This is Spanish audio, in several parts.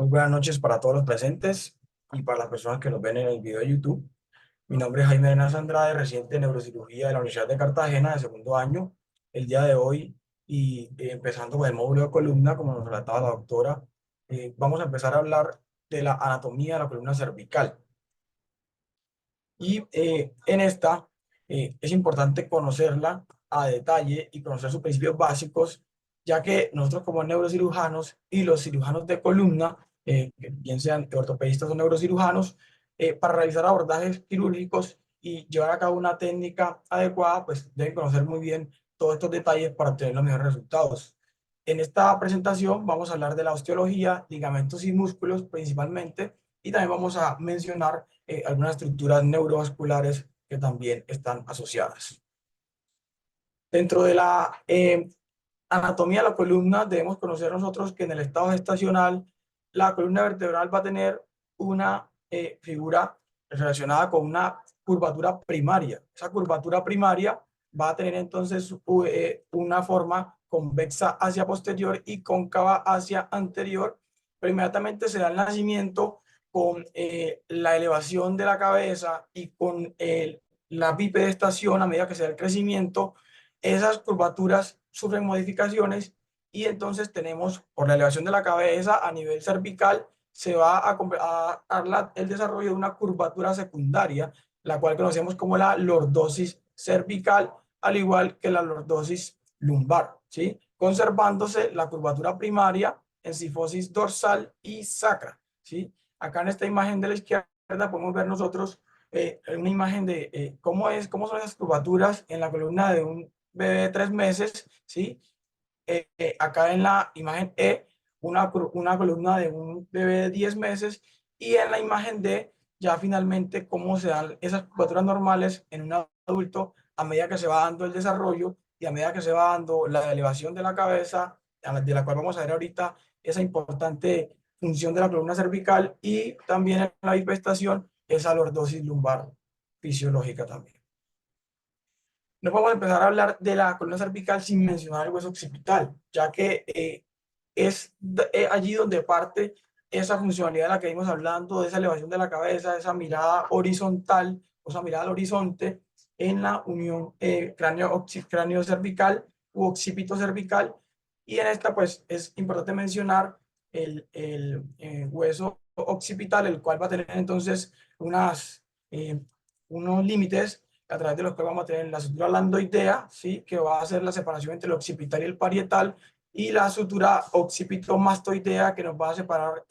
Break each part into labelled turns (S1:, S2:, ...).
S1: Muy buenas noches para todos los presentes y para las personas que nos ven en el video de YouTube. Mi nombre es Jaime Hernández Andrade, residente de neurocirugía de la Universidad de Cartagena de segundo año. El día de hoy, empezando con el módulo de columna, como nos relataba la doctora, vamos a empezar a hablar de la anatomía de la columna cervical. En esta es importante conocerla a detalle y conocer sus principios básicos, ya que nosotros como neurocirujanos y los cirujanos de columna, que bien sean ortopedistas o neurocirujanos, para realizar abordajes quirúrgicos y llevar a cabo una técnica adecuada, pues deben conocer muy bien todos estos detalles para obtener los mejores resultados. En esta presentación vamos a hablar de la osteología, ligamentos y músculos principalmente, y también vamos a mencionar algunas estructuras neurovasculares que también están asociadas. Dentro de la anatomía de la columna debemos conocer nosotros que en el estado gestacional la columna vertebral va a tener una figura relacionada con una curvatura primaria. Esa curvatura primaria va a tener entonces una forma convexa hacia posterior y cóncava hacia anterior, pero inmediatamente se da el nacimiento con la elevación de la cabeza y con la bipedestación a medida que se da el crecimiento. Esas curvaturas sufren modificaciones y entonces tenemos, por la elevación de la cabeza a nivel cervical, se va a dar el desarrollo de una curvatura secundaria, la cual conocemos como la lordosis cervical, al igual que la lordosis lumbar, ¿sí? Conservándose la curvatura primaria en cifosis dorsal y sacra, ¿sí? Acá en esta imagen de la izquierda podemos ver nosotros una imagen de cómo son esas curvaturas en la columna de un bebé de 3 meses, ¿sí? Acá en la imagen E, una columna de un bebé de 10 meses, y en la imagen D, ya finalmente cómo se dan esas curvaturas normales en un adulto a medida que se va dando el desarrollo y a medida que se va dando la elevación de la cabeza, de la cual vamos a ver ahorita esa importante función de la columna cervical, y también en la bipestación esa lordosis lumbar fisiológica también. No podemos empezar a hablar de la columna cervical sin mencionar el hueso occipital, ya que es allí donde parte esa funcionalidad de la que vimos hablando, de esa elevación de la cabeza, de esa mirada horizontal, o esa mirada al horizonte en la unión cráneo cervical u occipito cervical. Y en esta, pues, es importante mencionar el hueso occipital, el cual va a tener entonces eh, unos límites a través de los que vamos a tener la sutura landoidea, ¿sí? Que va a hacer la separación entre el occipital y el parietal, y la sutura occipitomastoidea, que nos va a separar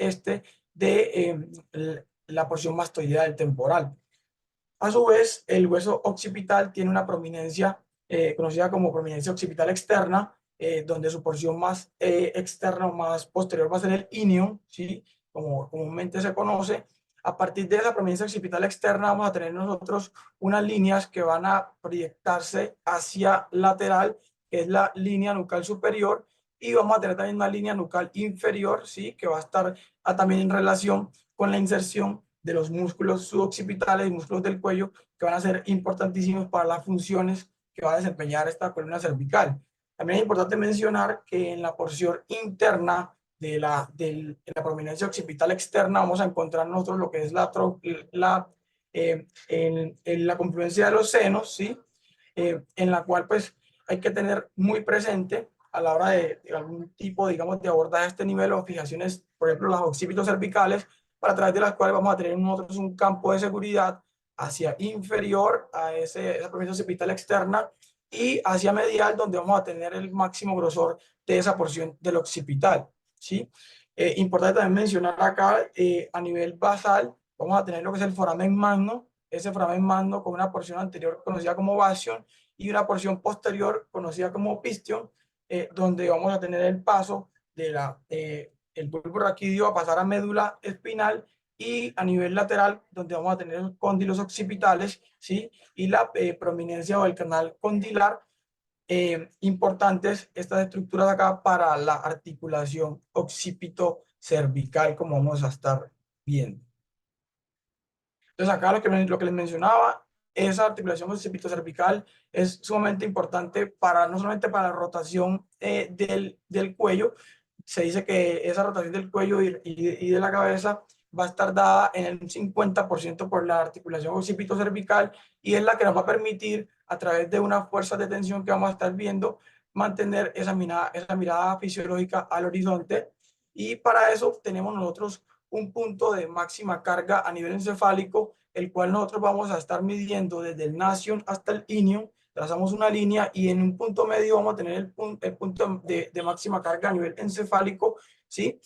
S1: de la porción mastoidea del temporal. A su vez, el hueso occipital tiene una prominencia conocida como prominencia occipital externa, donde su porción más externa o más posterior va a ser el íneo, ¿sí? Como comúnmente se conoce. A partir de esa prominencia occipital externa vamos a tener nosotros unas líneas que van a proyectarse hacia lateral, que es la línea nucal superior, y vamos a tener también una línea nucal inferior, ¿sí? Que va a estar también en relación con la inserción de los músculos suboccipitales y músculos del cuello, que van a ser importantísimos para las funciones que va a desempeñar esta columna cervical. También es importante mencionar que en la porción interna de la prominencia occipital externa vamos a encontrar nosotros lo que es en la confluencia de los senos, ¿sí? En la cual pues hay que tener muy presente a la hora de algún tipo, digamos, de abordar este nivel o fijaciones, por ejemplo, las occipitos cervicales, para través de las cuales vamos a tener nosotros un campo de seguridad hacia inferior a esa prominencia occipital externa, y hacia medial, donde vamos a tener el máximo grosor de esa porción del occipital, ¿sí? Importante también mencionar acá, a nivel basal, vamos a tener lo que es el foramen magno, ese foramen magno con una porción anterior conocida como bastion y una porción posterior conocida como pistion, donde vamos a tener el paso de el bulbo raquídeo a pasar a médula espinal, y a nivel lateral, donde vamos a tener los cóndilos occipitales, ¿sí? Y la prominencia o el canal condilar. Importantes estas estructuras acá para la articulación occipito-cervical, como vamos a estar viendo. Entonces acá lo que les mencionaba, esa articulación occipito-cervical es sumamente importante para, no solamente para la rotación del cuello, se dice que esa rotación del cuello y de la cabeza va a estar dada en el 50% por la articulación occipito-cervical, y es la que nos va a permitir, a través de una fuerza de tensión que vamos a estar viendo, mantener esa mirada fisiológica al horizonte. Y para eso tenemos nosotros un punto de máxima carga a nivel encefálico, el cual nosotros vamos a estar midiendo desde el nasion hasta el ilium. Trazamos una línea y en un punto medio vamos a tener el punto de máxima carga a nivel encefálico, ¿sí?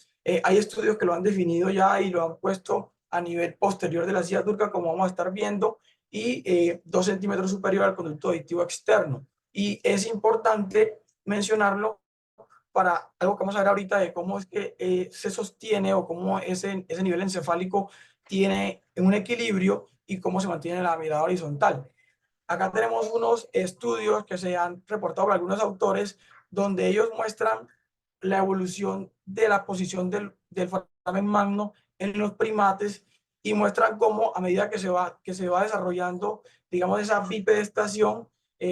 S1: Hay estudios que lo han definido ya y lo han puesto a nivel posterior de la silla turca, como vamos a estar viendo, y 2 centímetros superior al conducto auditivo externo. Y es importante mencionarlo para algo que vamos a ver ahorita de cómo es que se sostiene, o cómo ese nivel encefálico tiene un equilibrio y cómo se mantiene la mirada horizontal. Acá tenemos unos estudios que se han reportado por algunos autores, donde ellos muestran la evolución de la posición del foramen magno en los primates, y muestran cómo, a medida que se va desarrollando, digamos, esa bipedestación,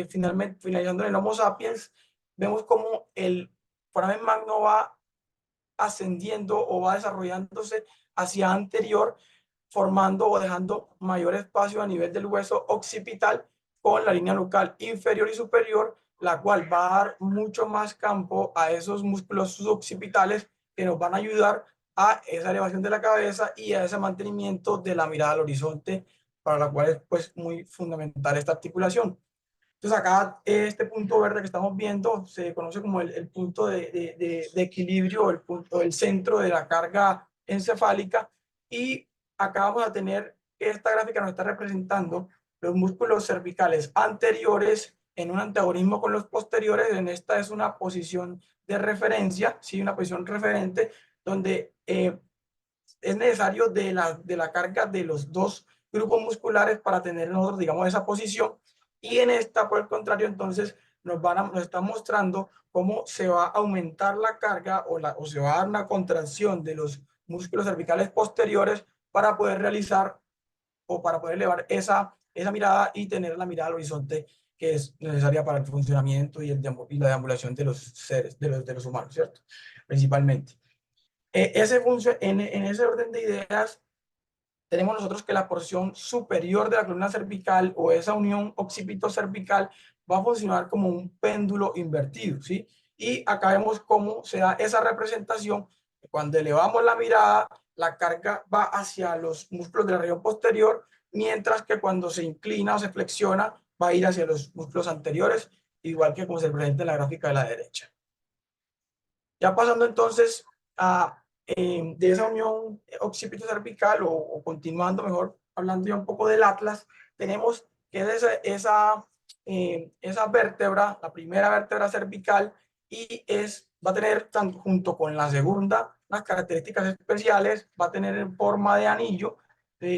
S1: finalmente finalizando en el Homo sapiens, vemos cómo el foramen magno va ascendiendo o va desarrollándose hacia anterior, formando o dejando mayor espacio a nivel del hueso occipital con la línea nucal inferior y superior, la cual va a dar mucho más campo a esos músculos suboccipitales que nos van a ayudar a esa elevación de la cabeza y a ese mantenimiento de la mirada al horizonte, para la cual es pues muy fundamental esta articulación. Entonces acá este punto verde que estamos viendo se conoce como el punto de equilibrio, el punto, el centro de la carga encefálica. Y acá vamos a tener, esta gráfica nos está representando los músculos cervicales anteriores en un antagonismo con los posteriores. En esta es una posición de referencia, ¿sí? Una posición referente donde es necesario de la carga de los dos grupos musculares para tener nosotros, digamos, esa posición. Y en esta, por el contrario, entonces nos están mostrando cómo se va a aumentar la carga, o se va a dar una contracción de los músculos cervicales posteriores para poder realizar, o para poder elevar esa mirada y tener la mirada al horizonte, que es necesaria para el funcionamiento y la deambulación de los seres, de los humanos, ¿cierto? Principalmente. En ese orden de ideas, tenemos nosotros que la porción superior de la columna cervical, o esa unión occipito-cervical, va a funcionar como un péndulo invertido, ¿sí? Y acá vemos cómo se da esa representación. Cuando elevamos la mirada, la carga va hacia los músculos de la región posterior, mientras que cuando se inclina o se flexiona, va a ir hacia los músculos anteriores, igual que como se presenta en la gráfica de la derecha. Ya pasando entonces de esa unión occipito-cervical, o continuando, mejor hablando ya un poco del atlas, tenemos que es esa vértebra, la primera vértebra cervical, y va a tener, junto con la segunda, unas características especiales. Va a tener en forma de anillo.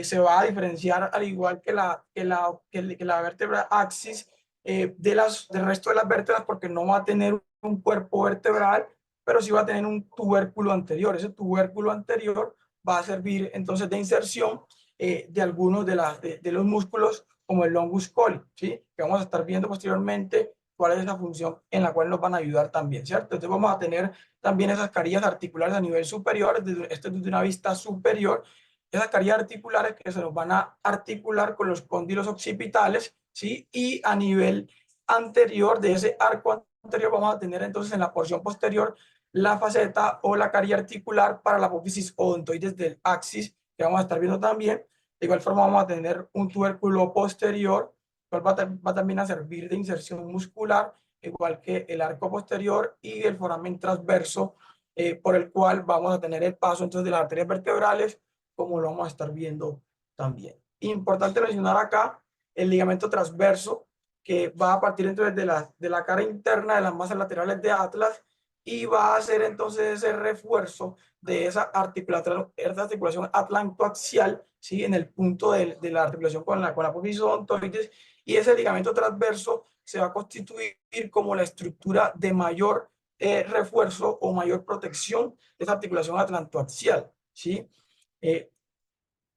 S1: Se va a diferenciar, al igual que la vértebra axis, del resto de las vértebras, porque no va a tener un cuerpo vertebral, pero sí va a tener un tubérculo anterior. Ese tubérculo anterior va a servir entonces de inserción de algunos de los músculos, como el longus colli, ¿sí? Que vamos a estar viendo posteriormente cuál es esa función en la cual nos van a ayudar también, ¿cierto? Entonces vamos a tener también esas carillas articulares a nivel superior, esto es desde una vista superior, esas carillas articulares que se nos van a articular con los cóndilos occipitales, ¿sí? Y a nivel anterior de ese arco anterior vamos a tener entonces en la porción posterior la faceta o la carilla articular para la apófisis odontoides del axis, que vamos a estar viendo también. De igual forma vamos a tener un tubérculo posterior, cual va también a servir de inserción muscular, igual que el arco posterior y el foramen transverso, por el cual vamos a tener el paso entonces de las arterias vertebrales, como lo vamos a estar viendo también. Importante mencionar acá el ligamento transverso, que va a partir entonces de la cara interna de las masas laterales de atlas, y va a hacer entonces ese refuerzo de esa articulación atlantoaxial, ¿sí? En el punto de la articulación con la apófisis odontoides, y ese ligamento transverso se va a constituir como la estructura de mayor refuerzo o mayor protección de esa articulación atlantoaxial, ¿sí? De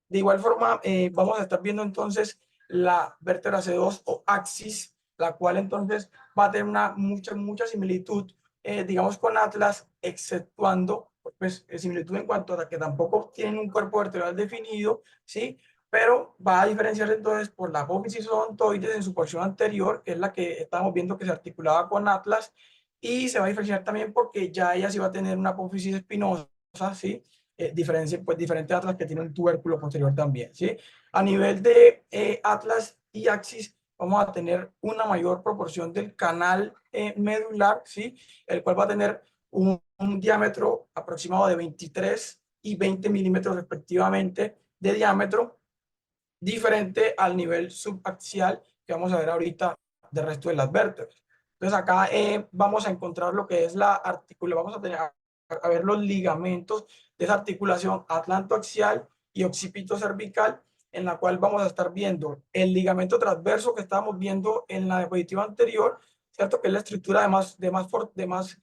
S1: igual forma, vamos a estar viendo entonces la vértebra C2 o axis, la cual entonces va a tener mucha similitud digamos, con Atlas, exceptuando, pues, similitud en cuanto a que tampoco tienen un cuerpo vertebral definido, ¿sí? Pero va a diferenciarse entonces por la apófisis odontoides en su porción anterior, que es la que estamos viendo que se articulaba con Atlas, y se va a diferenciar también porque ya ella sí va a tener una apófisis espinosa, ¿sí? Pues, diferente a Atlas que tiene un tubérculo posterior también, ¿sí? A nivel de Atlas y Axis, vamos a tener una mayor proporción del canal medular, ¿sí? El cual va a tener un diámetro aproximado de 23 y 20 milímetros respectivamente de diámetro, diferente al nivel subaxial que vamos a ver ahorita del resto de las vértebras. Entonces acá vamos a encontrar lo que es la articulación, vamos a tener a ver los ligamentos de esa articulación atlantoaxial y occipito cervical, en la cual vamos a estar viendo el ligamento transverso que estábamos viendo en la diapositiva anterior, ¿cierto? Que es la estructura de más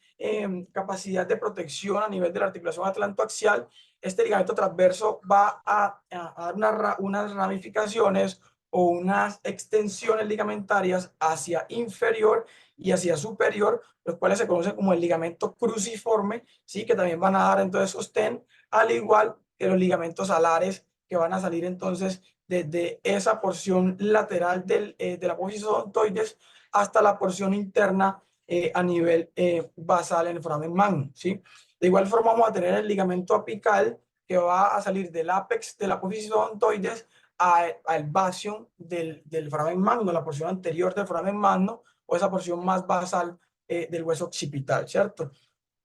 S1: capacidad de protección a nivel de la articulación atlantoaxial. Este ligamento transverso va a dar unas ramificaciones o unas extensiones ligamentarias hacia inferior y hacia superior, los cuales se conocen como el ligamento cruciforme, ¿sí? Que también van a dar entonces sostén, al igual que los ligamentos alares que van a salir entonces desde esa porción lateral de la apófisis odontoides hasta la porción interna a nivel basal en el foramen magno, ¿sí? De igual forma vamos a tener el ligamento apical que va a salir del ápex de la apófisis odontoides al vasium del foramen magno, la porción anterior del foramen magno o esa porción más basal del hueso occipital, ¿cierto?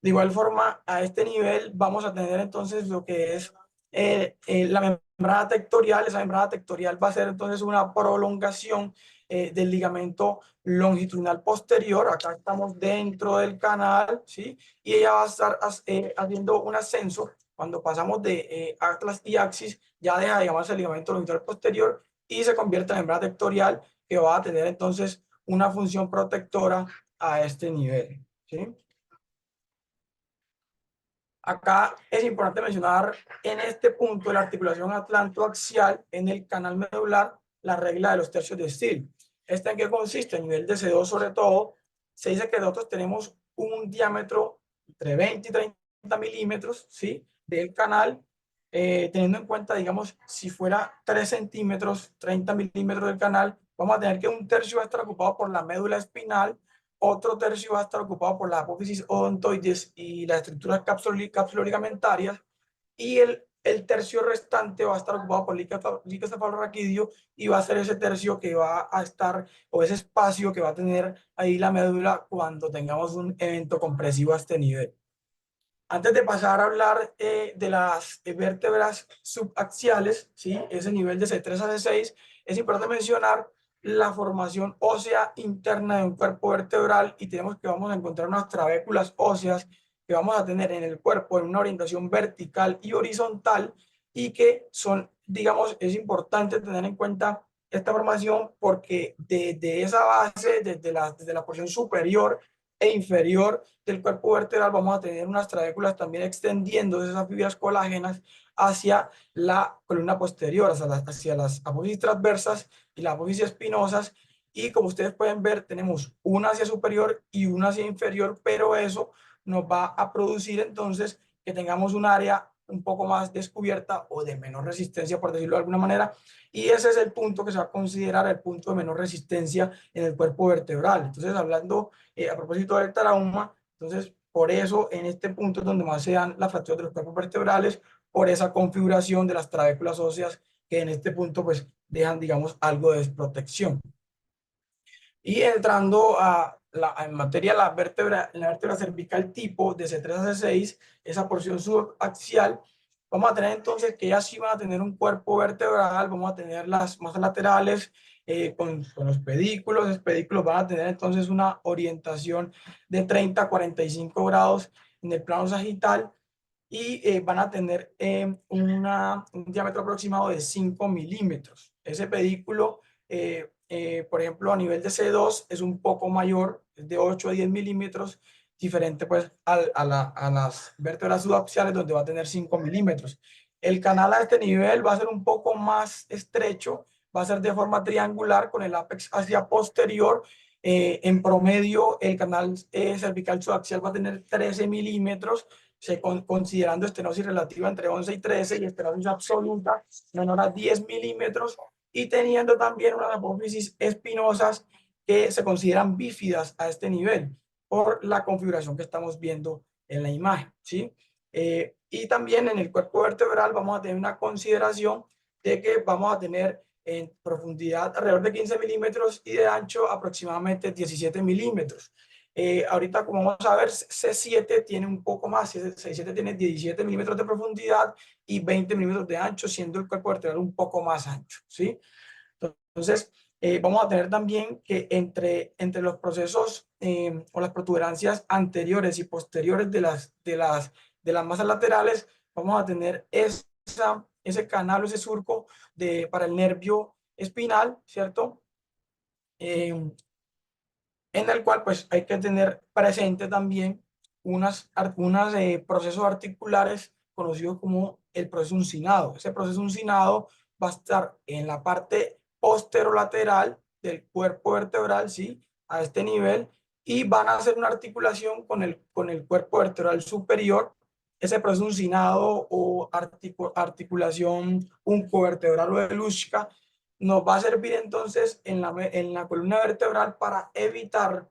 S1: De igual forma, a este nivel vamos a tener entonces lo que es la membrana tectorial. Esa membrana tectorial va a ser entonces una prolongación del ligamento longitudinal posterior. Acá estamos dentro del canal, ¿sí? Y ella va a estar haciendo un ascenso. Cuando pasamos de Atlas y Axis, ya deja de llamarse ligamento longitudinal posterior y se convierte en membrana tectorial, que va a tener entonces una función protectora a este nivel, ¿sí? Acá es importante mencionar en este punto de la articulación atlantoaxial en el canal medular la regla de los tercios de Steele. ¿Esta en qué consiste? A nivel de C2 sobre todo, se dice que nosotros tenemos un diámetro entre 20 y 30 milímetros, ¿sí? Del canal, teniendo en cuenta, digamos, si fuera 3 centímetros, 30 milímetros del canal, vamos a tener que un tercio va a estar ocupado por la médula espinal, otro tercio va a estar ocupado por la apófisis odontoides y las estructuras capsuloligamentarias, y el tercio restante va a estar ocupado por liquencefalorraquídeo, y va a ser ese tercio que va a estar, o ese espacio que va a tener ahí la médula cuando tengamos un evento compresivo a este nivel. Antes de pasar a hablar de las vértebras subaxiales, ¿sí? Ese nivel de C3 a C6, es importante mencionar la formación ósea interna de un cuerpo vertebral, y tenemos que vamos a encontrar unas trabéculas óseas que vamos a tener en el cuerpo en una orientación vertical y horizontal, y que son, digamos, es importante tener en cuenta esta formación porque de esa base, desde la porción superior e inferior del cuerpo vertebral, vamos a tener unas trabéculas también extendiendo esas fibras colágenas hacia la columna posterior, hacia las apófisis transversas y las apófisis espinosas. Y como ustedes pueden ver, tenemos una hacia superior y una hacia inferior, pero eso nos va a producir entonces que tengamos un área un poco más descubierta o de menor resistencia, por decirlo de alguna manera, y ese es el punto que se va a considerar el punto de menor resistencia en el cuerpo vertebral. Entonces, hablando a propósito del trauma, entonces por eso en este punto es donde más se dan las fracturas de los cuerpos vertebrales, por esa configuración de las trabéculas óseas que en este punto pues dejan, digamos, algo de desprotección. Y entrando en materia de la vértebra cervical tipo de C3 a C6, esa porción subaxial, vamos a tener entonces que ellas sí van a tener un cuerpo vertebral, vamos a tener las más laterales con los pedículos. Los pedículos van a tener entonces una orientación de 30 a 45 grados en el plano sagital, y van a tener un diámetro aproximado de 5 milímetros. Ese pedículo, por ejemplo, a nivel de C2 es un poco mayor, es de 8 a 10 milímetros, diferente pues a las vértebras subaxiales donde va a tener 5 milímetros. El canal a este nivel va a ser un poco más estrecho, va a ser de forma triangular con el ápex hacia posterior, En promedio, el canal cervical subaxial va a tener 13 milímetros, considerando estenosis relativa entre 11 y 13 y estenosis absoluta menor a 10 milímetros, y teniendo también unas apófisis espinosas que se consideran bífidas a este nivel por la configuración que estamos viendo en la imagen, ¿sí? Y también en el cuerpo vertebral vamos a tener una consideración de que vamos a tener en profundidad alrededor de 15 milímetros y de ancho aproximadamente 17 milímetros. Ahorita, como vamos a ver, C7 tiene un poco más, C7 tiene 17 milímetros de profundidad y 20 milímetros de ancho, siendo el cuerpo vertebral un poco más ancho, ¿sí? Entonces, vamos a tener también que entre los procesos o las protuberancias anteriores y posteriores de las masas laterales, vamos a tener ese canal o ese surco para el nervio espinal, ¿cierto? En el cual pues hay que tener presente también unos procesos articulares conocidos como el proceso uncinado. Ese proceso uncinado va a estar en la parte posterolateral del cuerpo vertebral, ¿sí? A este nivel, y van a hacer una articulación con el cuerpo vertebral superior. Ese proceso uncinado o articulación uncovertebral o de Luschka nos va a servir entonces en la columna vertebral para evitar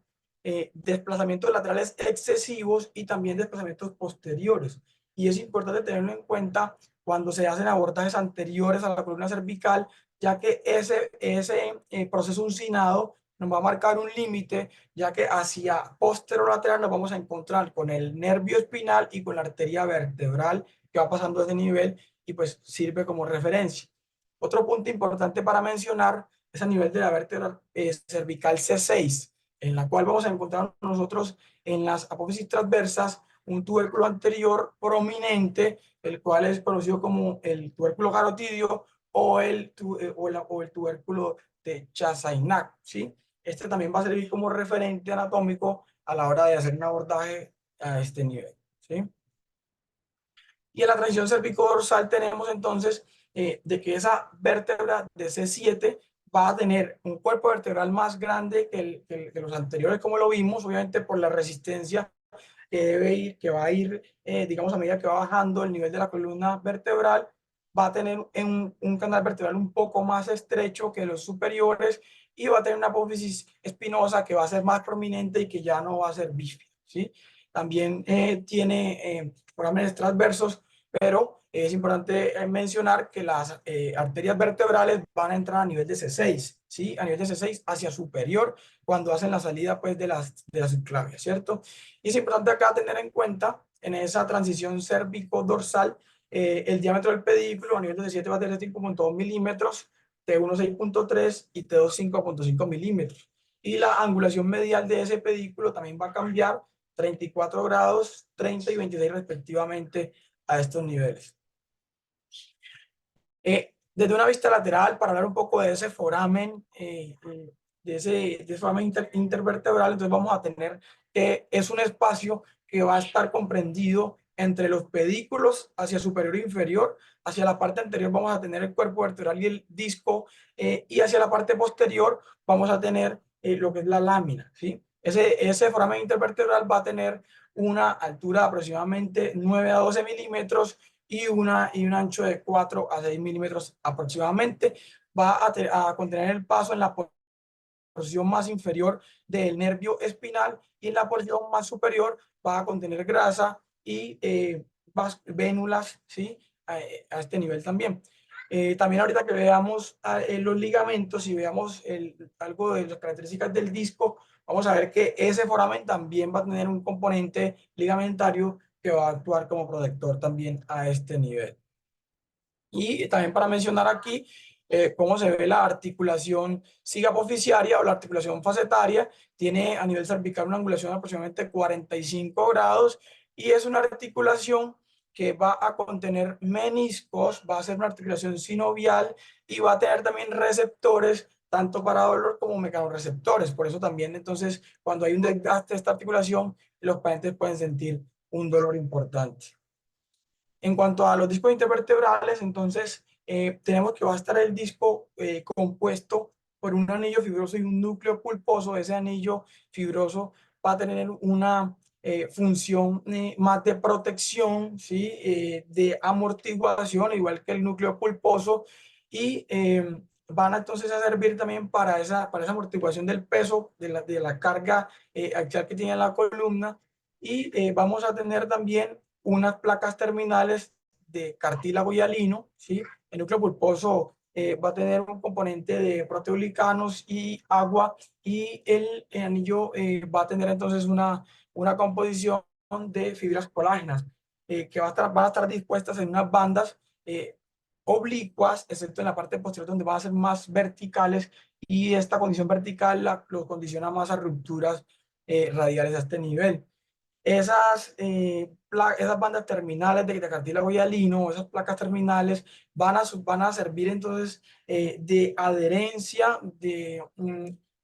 S1: desplazamientos laterales excesivos y también desplazamientos posteriores. Y es importante tenerlo en cuenta cuando se hacen abordajes anteriores a la columna cervical, ya que ese proceso uncinado nos va a marcar un límite, ya que hacia posterolateral nos vamos a encontrar con el nervio espinal y con la arteria vertebral que va pasando a ese nivel, y pues sirve como referencia. Otro punto importante para mencionar es a nivel de la vértebra cervical C6, en la cual vamos a encontrar nosotros en las apófisis transversas un tubérculo anterior prominente, el cual es conocido como el tubérculo carotidio o el tubérculo de Chassaignac, ¿sí? Este también va a servir como referente anatómico a la hora de hacer un abordaje a este nivel, ¿sí? Y en la transición cervicodorsal tenemos entonces de que esa vértebra de C7 va a tener un cuerpo vertebral más grande que los anteriores, como lo vimos, obviamente por la resistencia que va a ir, digamos, a medida que va bajando el nivel de la columna vertebral, va a tener un canal vertebral un poco más estrecho que los superiores, y va a tener una apófisis espinosa que va a ser más prominente y que ya no va a ser bífida, ¿sí? También tiene forámenes transversos, pero es importante mencionar que las arterias vertebrales van a entrar a nivel de C6, ¿sí? A nivel de C6 hacia superior cuando hacen la salida pues de la subclavia, ¿cierto? Y es importante acá tener en cuenta en esa transición cérvico-dorsal el diámetro del pedículo a nivel de C7 va a tener 5.2 milímetros, T1 6.3 y T2 5.5 milímetros. Y la angulación medial de ese pedículo también va a cambiar 34 grados, 30 y 26 respectivamente a estos niveles. Desde una vista lateral, para hablar un poco de ese foramen, de ese foramen intervertebral, entonces vamos a tener que es un espacio que va a estar comprendido entre los pedículos hacia superior e inferior. Hacia la parte anterior vamos a tener el cuerpo vertebral y el disco, y hacia la parte posterior vamos a tener lo que es la lámina, ¿sí? Ese foramen intervertebral va a tener una altura de aproximadamente 9 a 12 milímetros y un ancho de 4 a 6 milímetros aproximadamente. Va a contener el paso en la porción más inferior del nervio espinal, y en la porción más superior va a contener grasa y vénulas, ¿sí? A este nivel también. También ahorita que veamos los ligamentos y veamos algo de las características del disco, vamos a ver que ese foramen también va a tener un componente ligamentario que va a actuar como protector también a este nivel. Y también para mencionar aquí cómo se ve la articulación sigapofisiaria o la articulación facetaria. Tiene a nivel cervical una angulación de aproximadamente 45 grados, y es una articulación que va a contener meniscos, va a ser una articulación sinovial y va a tener también receptores tanto para dolor como mecanorreceptores. Por eso también entonces cuando hay un desgaste de esta articulación, los pacientes pueden sentir un dolor importante. En cuanto a los discos intervertebrales, entonces tenemos que va a estar el disco compuesto por un anillo fibroso y un núcleo pulposo. Ese anillo fibroso va a tener una función más de protección, ¿sí? De amortiguación, igual que el núcleo pulposo, y van a entonces a servir también para esa amortiguación del peso, de la carga axial que tiene la columna, y vamos a tener también unas placas terminales de cartílago hialino, ¿sí? El núcleo pulposo va a tener un componente de proteoglicanos y agua, y el anillo va a tener entonces una composición de fibras colágenas que van a estar dispuestas en unas bandas oblicuas, excepto en la parte posterior donde van a ser más verticales, y esta condición vertical lo condiciona más a rupturas radiales a este nivel. Esas bandas terminales de cartílago hialino, esas placas terminales, van a servir entonces de adherencia, de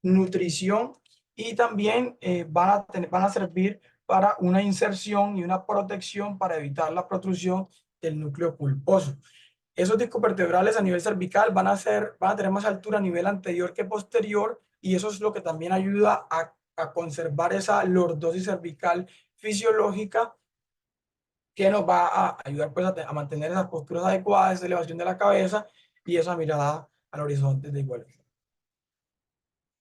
S1: nutrición, y también van a servir para una inserción y una protección para evitar la protrusión del núcleo pulposo. Esos discos vertebrales a nivel cervical van a tener más altura a nivel anterior que posterior, y eso es lo que también ayuda a conservar esa lordosis cervical fisiológica, que nos va a ayudar pues a mantener esas posturas adecuadas, esa elevación de la cabeza y esa mirada al horizonte de igual.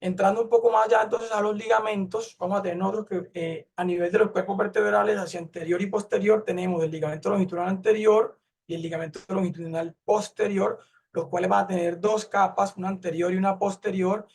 S1: Entrando un poco más allá entonces a los ligamentos, vamos a tener nosotros que a nivel de los cuerpos vertebrales hacia anterior y posterior tenemos el ligamento longitudinal anterior y el ligamento longitudinal posterior, los cuales van a tener dos capas, una anterior y una posterior.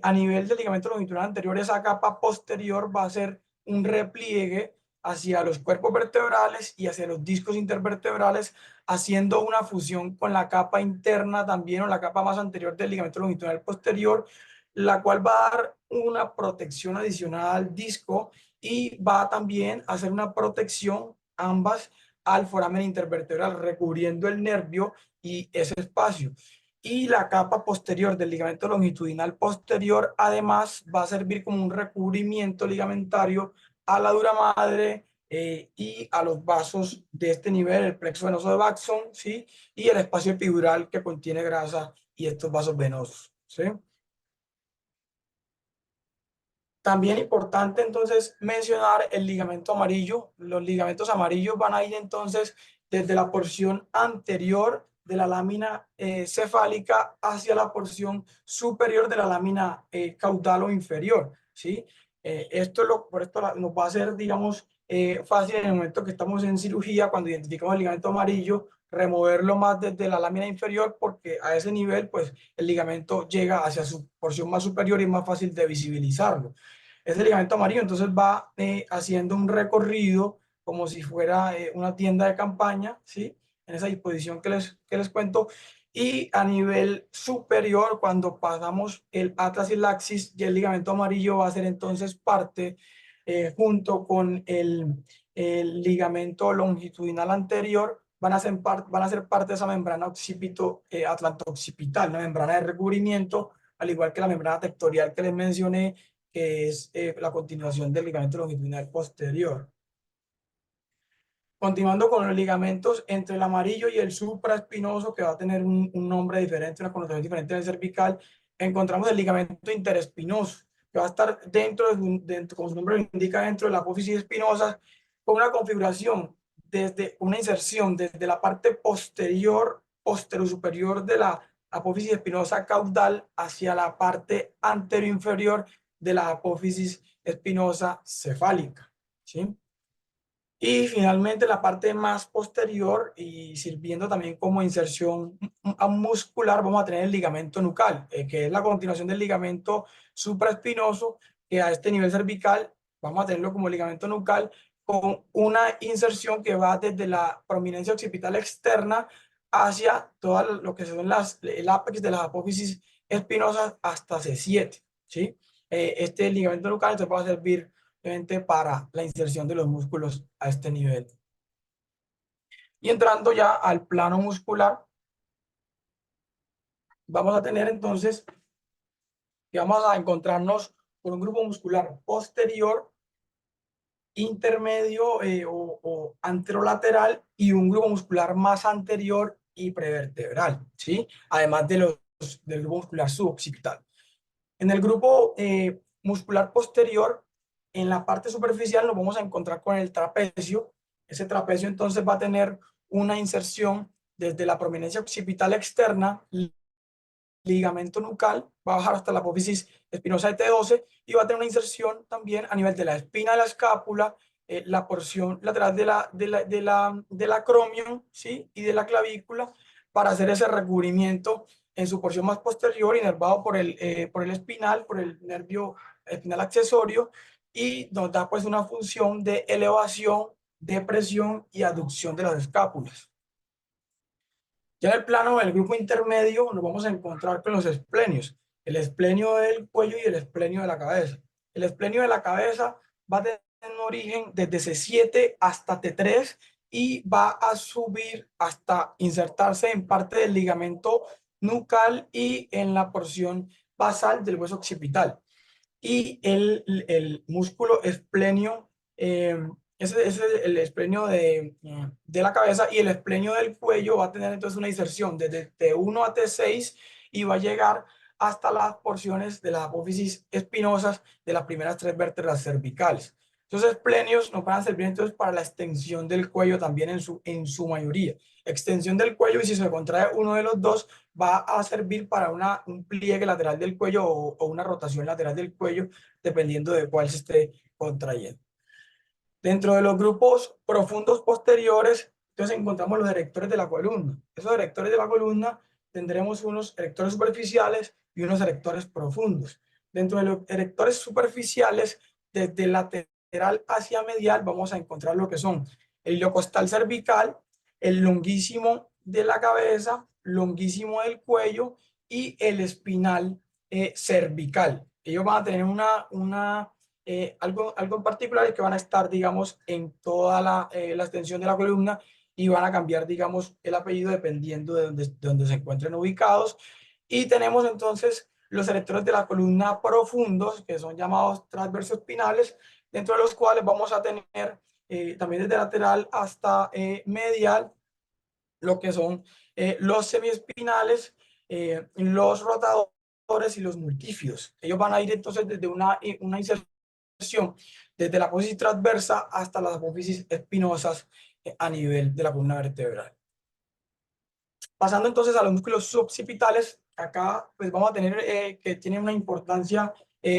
S1: A nivel del ligamento longitudinal anterior, esa capa posterior va a ser un repliegue hacia los cuerpos vertebrales y hacia los discos intervertebrales, haciendo una fusión con la capa interna también, o la capa más anterior del ligamento longitudinal posterior, la cual va a dar una protección adicional al disco, y va también a hacer una protección ambas al foramen intervertebral, recubriendo el nervio y ese espacio. Y la capa posterior del ligamento longitudinal posterior además va a servir como un recubrimiento ligamentario a la dura madre y a los vasos de este nivel, el plexo venoso de Baxon, ¿sí? Y el espacio epidural que contiene grasa y estos vasos venosos, ¿sí? También importante entonces mencionar el ligamento amarillo. Los ligamentos amarillos van a ir entonces desde la porción anterior de la lámina cefálica hacia la porción superior de la lámina caudal o inferior, ¿sí? Por esto nos va a hacer, digamos, fácil en el momento que estamos en cirugía, cuando identificamos el ligamento amarillo, removerlo más desde la lámina inferior, porque a ese nivel, pues, el ligamento llega hacia su porción más superior y es más fácil de visibilizarlo. Ese ligamento amarillo entonces va haciendo un recorrido como si fuera una tienda de campaña, ¿sí? En esa disposición que les cuento. Y a nivel superior, cuando pasamos el atlas y el axis, y el ligamento amarillo va a ser entonces parte, junto con el ligamento longitudinal anterior, van a ser parte de esa membrana occipito, atlanto-occipital, una membrana de recubrimiento, al igual que la membrana tectorial que les mencioné, que es la continuación del ligamento longitudinal posterior. Continuando con los ligamentos entre el amarillo y el supraespinoso, que va a tener un nombre diferente, una connotación diferente en el cervical, encontramos el ligamento interespinoso, que va a estar como su nombre lo indica, dentro de la apófisis espinosa, con una configuración desde una inserción desde la parte posterior, superior de la apófisis espinosa caudal hacia la parte anteroinferior de la apófisis espinosa cefálica, ¿sí? Y finalmente la parte más posterior, y sirviendo también como inserción muscular, vamos a tener el ligamento nucal, que es la continuación del ligamento supraespinoso, que a este nivel cervical vamos a tenerlo como ligamento nucal, con una inserción que va desde la prominencia occipital externa hacia todo lo que son el ápex de las apófisis espinosas hasta C7, ¿sí? Este ligamento nucal entonces va a servir para la inserción de los músculos a este nivel. Y entrando ya al plano muscular, vamos a tener entonces que vamos a encontrarnos con un grupo muscular posterior, intermedio o anterolateral, y un grupo muscular más anterior y prevertebral, ¿sí? Además de los del grupo muscular suboccipital. En el grupo muscular posterior, en la parte superficial nos vamos a encontrar con el trapecio. Ese trapecio entonces va a tener una inserción desde la prominencia occipital externa, ligamento nucal, va a bajar hasta la apófisis espinosa de T12 y va a tener una inserción también a nivel de la espina de la escápula, la porción lateral del acromion, ¿sí? Y de la clavícula, para hacer ese recubrimiento en su porción más posterior, inervado por el espinal, por el nervio espinal accesorio, y nos da pues una función de elevación, depresión y aducción de las escápulas. Ya en el plano del grupo intermedio nos vamos a encontrar con los esplenios, el esplenio del cuello y el esplenio de la cabeza. El esplenio de la cabeza va a tener un origen desde C7 hasta T3 y va a subir hasta insertarse en parte del ligamento nucal y en la porción basal del hueso occipital. Y el músculo esplenio, ese es el esplenio de la cabeza, y el esplenio del cuello va a tener entonces una inserción desde T1 a T6 y va a llegar hasta las porciones de las apófisis espinosas de las primeras 3 vértebras cervicales. Entonces, esplenios nos van a servir entonces para la extensión del cuello también en su mayoría. Extensión del cuello, y si se contrae uno de los dos, va a servir para un pliegue lateral del cuello o una rotación lateral del cuello, dependiendo de cuál se esté contrayendo. Dentro de los grupos profundos posteriores, entonces encontramos los erectores de la columna. Esos erectores de la columna tendremos unos erectores superficiales y unos erectores profundos. Dentro de los erectores superficiales, desde lateral hacia medial, vamos a encontrar lo que son el iliocostal cervical, el longuísimo de la cabeza, longuísimo del cuello y el espinal cervical. Ellos van a tener algo en particular, es que van a estar, digamos, en toda la extensión de la columna, y van a cambiar, digamos, el apellido dependiendo de donde se encuentren ubicados. Y tenemos entonces los erectores de la columna profundos, que son llamados transversos espinales, dentro de los cuales vamos a tener también desde lateral hasta medial lo que son los semiespinales, los rotadores y los multífidos. Ellos van a ir entonces desde una inserción desde la apófisis transversa hasta las apófisis espinosas a nivel de la columna vertebral. Pasando entonces a los músculos suboccipitales, acá pues vamos a tener que tienen una importancia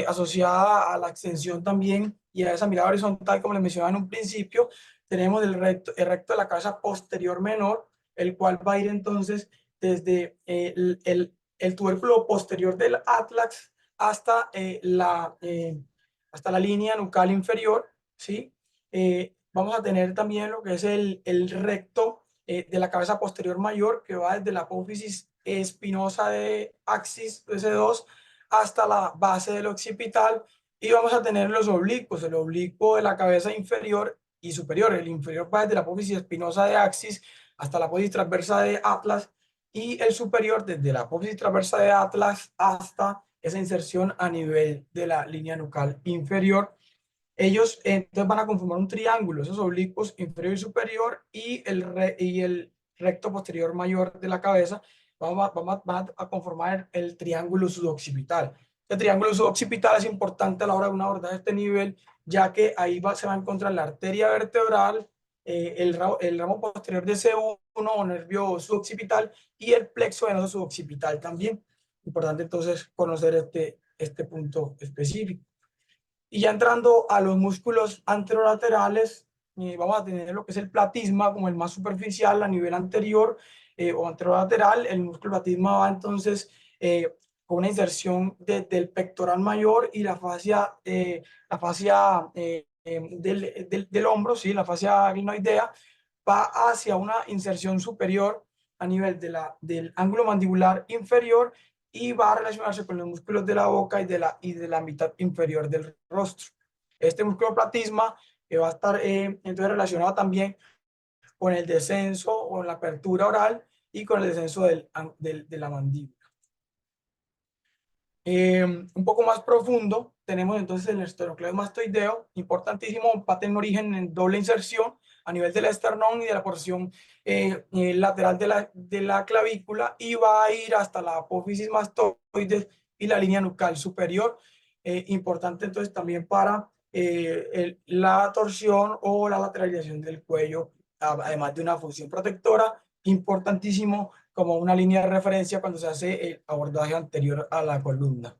S1: asociada a la extensión también y a esa mirada horizontal, como les mencionaba en un principio. Tenemos el recto de la cabeza posterior menor, el cual va a ir entonces desde el tubérculo posterior del atlas hasta la línea nucal inferior, ¿sí? Vamos a tener también lo que es el recto de la cabeza posterior mayor, que va desde la apófisis espinosa de axis S2 hasta la base del occipital, y vamos a tener los oblicuos, el oblicuo de la cabeza inferior y superior. El inferior va desde la apófisis espinosa de axis hasta la apófisis transversa de atlas, y el superior desde la apófisis transversa de atlas hasta esa inserción a nivel de la línea nucal inferior. Ellos entonces van a conformar un triángulo, esos oblicuos inferior y superior, y el recto posterior mayor de la cabeza van a conformar el triángulo suboccipital. El triángulo suboccipital es importante a la hora de un abordaje de este nivel, ya que ahí se va a encontrar la arteria vertebral, el ramo posterior de C1 o nervio suboccipital, y el plexo venoso suboccipital también. Importante entonces conocer este punto específico. Y ya entrando a los músculos anterolaterales, vamos a tener lo que es el platisma como el más superficial a nivel anterior o anterolateral. El músculo platisma va entonces con una inserción del pectoral mayor y la fascia del hombro, ¿sí? La fascia glenoidea va hacia una inserción superior a nivel del ángulo mandibular inferior, y va a relacionarse con los músculos de la boca y de la mitad inferior del rostro. Este músculo platisma va a estar entonces relacionado también con el descenso o la apertura oral y con el descenso de la mandíbula. Un poco más profundo tenemos entonces el esternocleidomastoideo, importantísimo, va a tener origen en doble inserción a nivel del esternón y de la porción lateral de la clavícula, y va a ir hasta la apófisis mastoides y la línea nucal superior. Importante entonces también para la torsión o la lateralización del cuello, además de una función protectora, importantísimo como una línea de referencia cuando se hace el abordaje anterior a la columna.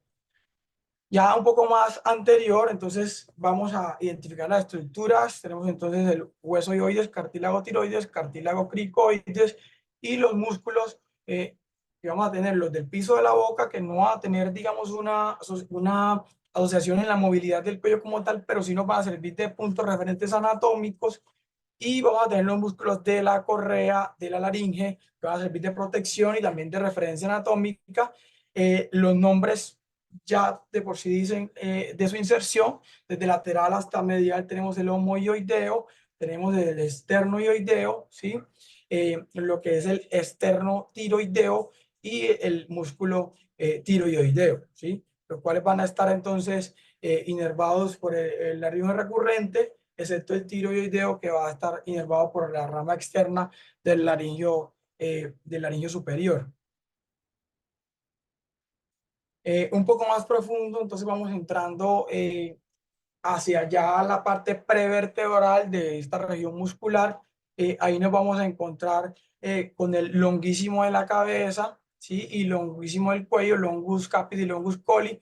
S1: Ya un poco más anterior, entonces vamos a identificar las estructuras. Tenemos entonces el hueso hioides, cartílago tiroides, cartílago cricoides y los músculos que vamos a tener, los del piso de la boca, que no van a tener, digamos, una asociación en la movilidad del cuello como tal, pero sí nos van a servir de puntos referentes anatómicos. Y vamos a tener los músculos de la correa, de la laringe, que van a servir de protección y también de referencia anatómica. Los nombres ya de por sí dicen de su inserción, desde lateral hasta medial tenemos el homoioideo, tenemos el esternoioideo, ¿sí? Lo que es el esternotiroideo y el músculo tiroideo, ¿sí? Los cuales van a estar entonces inervados por el laringe recurrente, excepto el tiroideo, que va a estar inervado por la rama externa del laringio superior. Un poco más profundo, entonces vamos entrando hacia allá la parte prevertebral de esta región muscular. Ahí nos vamos a encontrar con el longuísimo de la cabeza, ¿sí? Y longuísimo del cuello, longus capit y longus coli.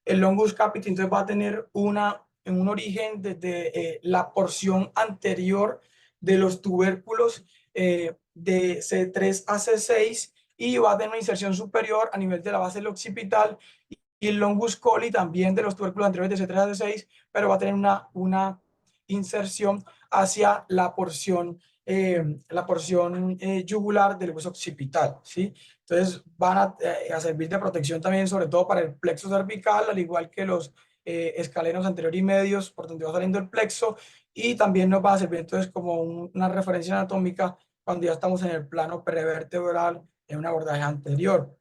S1: El longus capit entonces va a tener un origen desde la porción anterior de los tubérculos de C3 a C6, y va a tener una inserción superior a nivel de la base del occipital, y el longus coli también de los tubérculos anteriores de C3 a C6, pero va a tener una inserción hacia la porción yugular del hueso occipital, ¿sí? Entonces van a servir de protección también, sobre todo para el plexo cervical, al igual que los escalenos anterior y medios, por donde va saliendo el plexo, y también nos va a servir entonces como una referencia anatómica cuando ya estamos en el plano prevertebral en un abordaje anterior.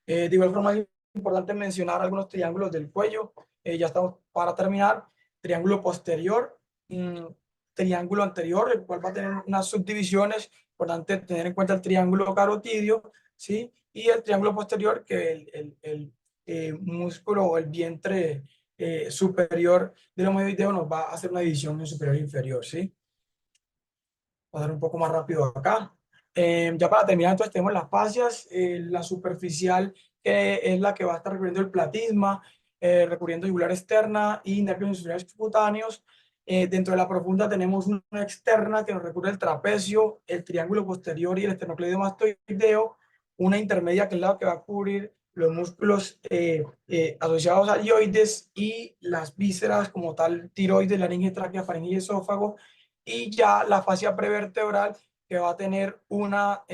S1: De igual forma es importante mencionar algunos triángulos del cuello. Ya estamos para terminar. Triángulo posterior, triángulo anterior, el cual va a tener unas subdivisiones. Importante tener en cuenta el triángulo carotidio, ¿sí? Y el triángulo posterior, que el músculo o el vientre superior del homoideo nos va a hacer una división en superior e inferior, ¿sí? Voy a dar un poco más rápido acá. Ya para terminar, entonces tenemos las fascias, la superficial, que es la que va a estar recubriendo el platisma, recubriendo yugular externa y nervios sensoriales cutáneos. Dentro de la profunda tenemos una externa que nos recubre el trapecio, el triángulo posterior y el esternocleidomastoideo. Una intermedia que es la que va a cubrir los músculos asociados a ioides y las vísceras como tal, tiroides, laringe, tráquea, faringe y esófago. Y ya la fascia prevertebral, que va a tener una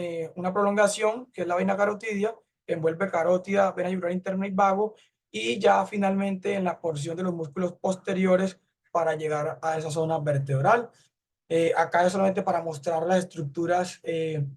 S1: prolongación, que es la vena carotidia, que envuelve carótida, vena yugular interna y vago, y ya finalmente en la porción de los músculos posteriores para llegar a esa zona vertebral. Acá es solamente para mostrar las estructuras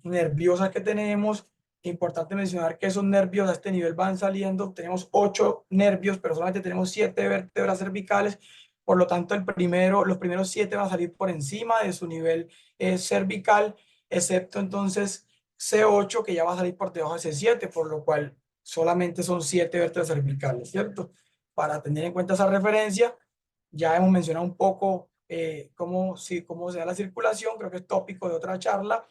S1: nerviosas que tenemos. Importante mencionar que esos nervios a este nivel van saliendo. Tenemos 8 nervios, pero solamente tenemos 7 vértebras cervicales. Por lo tanto, los primeros 7 van a salir por encima de su nivel cervical, excepto entonces C8, que ya va a salir por debajo de C7, por lo cual solamente son 7 vértebras cervicales, ¿cierto? Para tener en cuenta esa referencia, ya hemos mencionado un poco cómo se da la circulación, creo que es tópico de otra charla.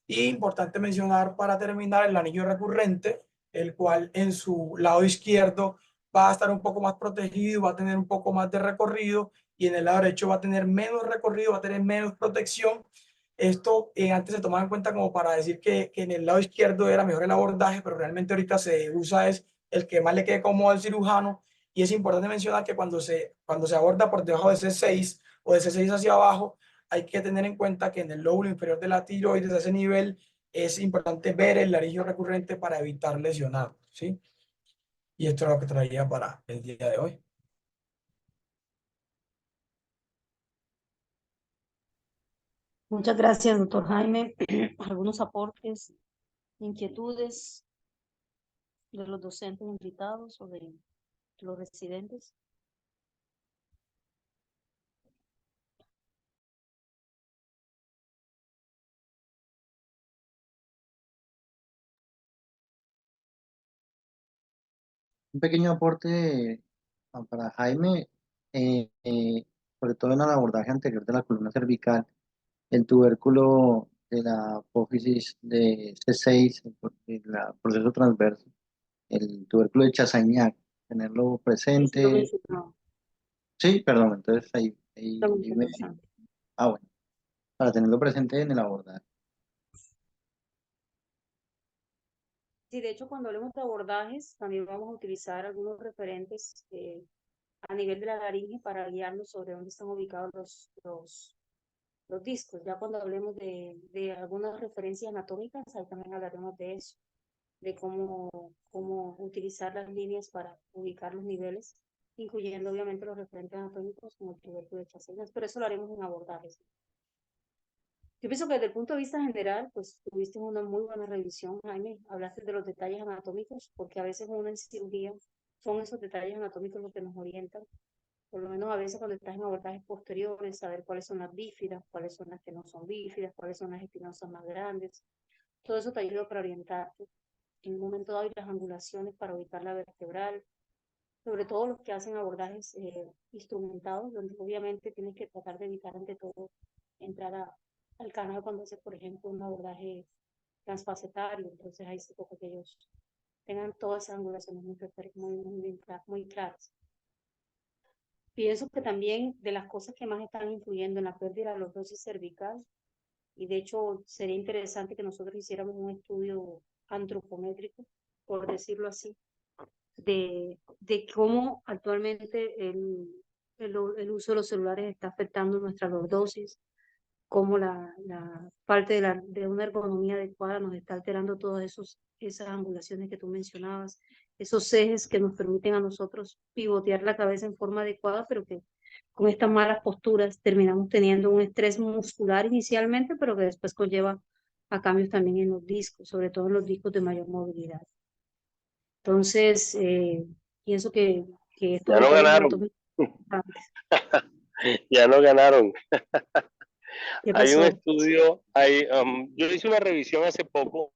S1: Y importante mencionar para terminar el anillo recurrente, el cual en su lado izquierdo va a estar un poco más protegido, va a tener un poco más de recorrido, y en el lado derecho va a tener menos recorrido, va a tener menos protección. Esto antes se tomaba en cuenta como para decir que en el lado izquierdo era mejor el abordaje, pero realmente ahorita se usa es el que más le quede cómodo al cirujano. Y es importante mencionar que cuando se aborda por debajo de C6 o de C6 hacia abajo, hay que tener en cuenta que en el lóbulo inferior de la tiroides, a ese nivel, es importante ver el laringio recurrente para evitar lesionar, ¿sí? Y esto es lo que traía para el día de hoy.
S2: Muchas gracias, doctor Jaime. Algunos aportes, inquietudes de los docentes invitados o de los residentes.
S3: Un pequeño aporte para Jaime, eh, eh, sobre todo en el abordaje anterior de la columna cervical, el tubérculo de la apófisis de C6, el proceso transverso, el tubérculo de Chassaignac, tenerlo
S2: Sí, sí lo
S3: presente.
S2: mencionaba.
S3: Sí, perdón, entonces
S2: Está muy interesante.
S3: bueno, para tenerlo presente en el abordaje.
S2: Sí, de hecho, cuando hablemos de abordajes, también vamos a utilizar algunos referentes a nivel de la laringe para guiarnos sobre dónde están ubicados los discos. Ya cuando hablemos de algunas referencias anatómicas, ahí también hablaremos de eso, de cómo utilizar las líneas para ubicar los niveles, incluyendo obviamente los referentes anatómicos como el tubérculo de Chassaignac, pero eso lo haremos en abordajes. Yo pienso que desde el punto de vista general, pues tuviste una muy buena revisión, Jaime. Hablaste de los detalles anatómicos, porque a veces uno en cirugía son esos detalles anatómicos los que nos orientan. Por lo menos a veces cuando estás en abordajes posteriores, saber cuáles son las bífidas, cuáles son las que no son bífidas, cuáles son las espinosas más grandes. Todo eso te ayuda para orientarte. En un momento dado, y las angulaciones para ubicar la vertebral, sobre todo los que hacen abordajes instrumentados, donde obviamente tienes que tratar de evitar ante todo entrar al canal cuando haces, por ejemplo, un abordaje transfacetario. Entonces ahí se toca que ellos tengan todas esas angulaciones muy claras. Pienso que también de las cosas que más están influyendo en la pérdida de la lordosis cervical, y de hecho sería interesante que nosotros hiciéramos un estudio antropométrico, por decirlo así, de cómo actualmente el uso de los celulares está afectando nuestra lordosis, cómo la parte de una ergonomía adecuada nos está alterando todas esas angulaciones que tú mencionabas, esos ejes que nos permiten a nosotros pivotear la cabeza en forma adecuada, pero que con estas malas posturas terminamos teniendo un estrés muscular inicialmente, pero que después conlleva a cambios también en los discos, sobre todo en los discos de mayor movilidad. Entonces, pienso que estos
S4: Ya no
S2: detalles
S4: ganaron,
S2: anatómicos son importantes.
S4: ya no ganaron.
S2: ¿Qué
S4: Hay un
S2: pasó?
S4: estudio, yo hice una revisión hace poco.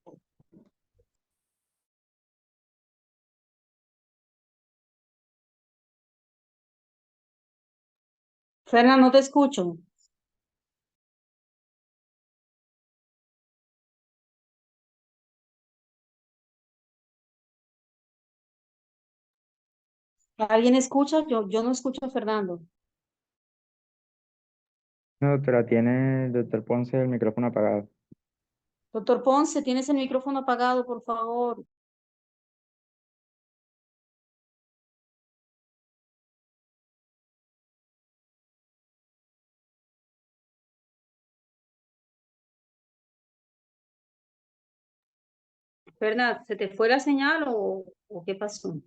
S2: Fernando, no te escucho. ¿Alguien escucha? Yo no escucho a Fernando.
S5: No, doctora, tiene el doctor Ponce el micrófono apagado.
S2: Doctor Ponce, tienes el micrófono apagado, por favor. Fernando, ¿se te fue la señal o qué pasó?